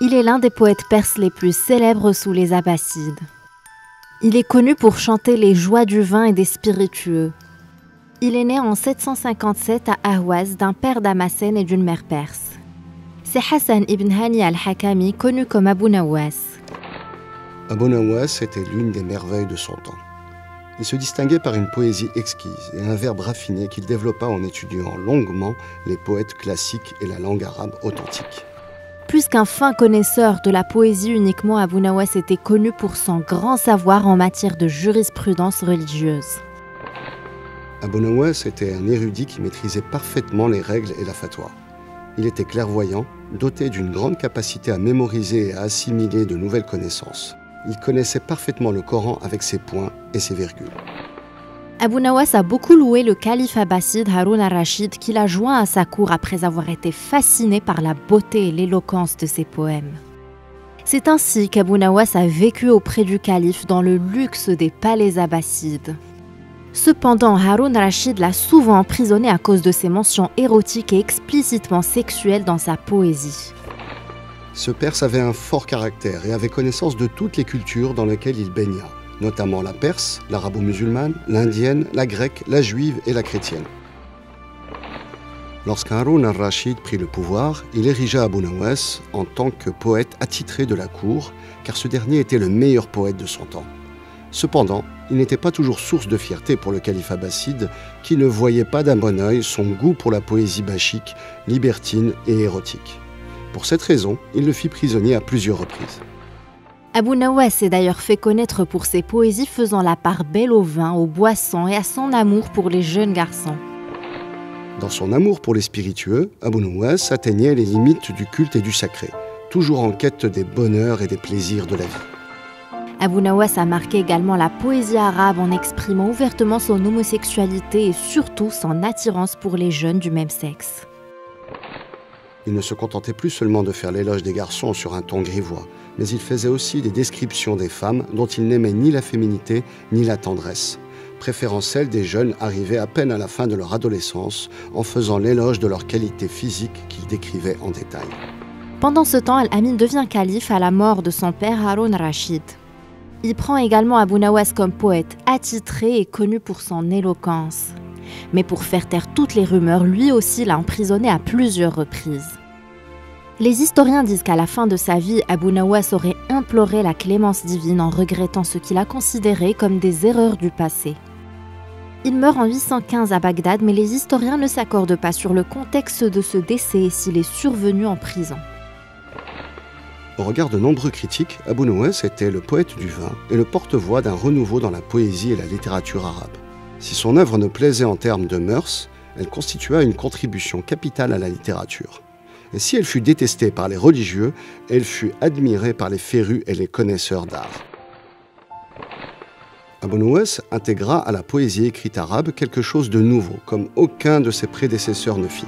Il est l'un des poètes perses les plus célèbres sous les Abbassides. Il est connu pour chanter les joies du vin et des spiritueux. Il est né en 757 à Ahwaz d'un père damascène et d'une mère perse. C'est Hassan ibn Hani al-Hakami, connu comme Abu Nawas. Abu Nawas était l'une des merveilles de son temps. Il se distinguait par une poésie exquise et un verbe raffiné qu'il développa en étudiant longuement les poètes classiques et la langue arabe authentique. Plus qu'un fin connaisseur de la poésie uniquement, Abu Nawas était connu pour son grand savoir en matière de jurisprudence religieuse. Abu Nawas était un érudit qui maîtrisait parfaitement les règles et la fatwa. Il était clairvoyant, doté d'une grande capacité à mémoriser et à assimiler de nouvelles connaissances. Il connaissait parfaitement le Coran avec ses points et ses virgules. Abu Nawas a beaucoup loué le calife abbasside Haroun al-Rachid qu'il a joint à sa cour après avoir été fasciné par la beauté et l'éloquence de ses poèmes. C'est ainsi qu'Abu Nawas a vécu auprès du calife dans le luxe des palais abbassides. Cependant, Haroun al-Rachid l'a souvent emprisonné à cause de ses mentions érotiques et explicitement sexuelles dans sa poésie. Ce Perse avait un fort caractère et avait connaissance de toutes les cultures dans lesquelles il baigna, notamment la perse, l'arabo-musulmane, l'indienne, la grecque, la juive et la chrétienne. Lorsqu'Haroun al-Rachid prit le pouvoir, il érigea Abu Nawas en tant que poète attitré de la cour, car ce dernier était le meilleur poète de son temps. Cependant, il n'était pas toujours source de fierté pour le calife abbasside, qui ne voyait pas d'un bon œil son goût pour la poésie bachique, libertine et érotique. Pour cette raison, il le fit prisonnier à plusieurs reprises. Abu Nawas s'est d'ailleurs fait connaître pour ses poésies faisant la part belle au vin, aux boissons et à son amour pour les jeunes garçons. Dans son amour pour les spiritueux, Abu Nawas atteignait les limites du culte et du sacré, toujours en quête des bonheurs et des plaisirs de la vie. Abu Nawas a marqué également la poésie arabe en exprimant ouvertement son homosexualité et surtout son attirance pour les jeunes du même sexe. Il ne se contentait plus seulement de faire l'éloge des garçons sur un ton grivois, mais il faisait aussi des descriptions des femmes dont il n'aimait ni la féminité ni la tendresse, préférant celles des jeunes arrivés à peine à la fin de leur adolescence, en faisant l'éloge de leurs qualités physiques qu'il décrivait en détail. Pendant ce temps, Al-Amin devient calife à la mort de son père Haroun al-Rachid. Il prend également Abu Nawas comme poète attitré et connu pour son éloquence. Mais pour faire taire toutes les rumeurs, lui aussi l'a emprisonné à plusieurs reprises. Les historiens disent qu'à la fin de sa vie, Abu Nawas aurait imploré la clémence divine en regrettant ce qu'il a considéré comme des erreurs du passé. Il meurt en 815 à Bagdad, mais les historiens ne s'accordent pas sur le contexte de ce décès et s'il est survenu en prison. Au regard de nombreux critiques, Abu Nawas était le poète du vin et le porte-voix d'un renouveau dans la poésie et la littérature arabe. Si son œuvre ne plaisait en termes de mœurs, elle constitua une contribution capitale à la littérature. Et si elle fut détestée par les religieux, elle fut admirée par les férus et les connaisseurs d'art. Abu Nawas intégra à la poésie écrite arabe quelque chose de nouveau, comme aucun de ses prédécesseurs ne fit.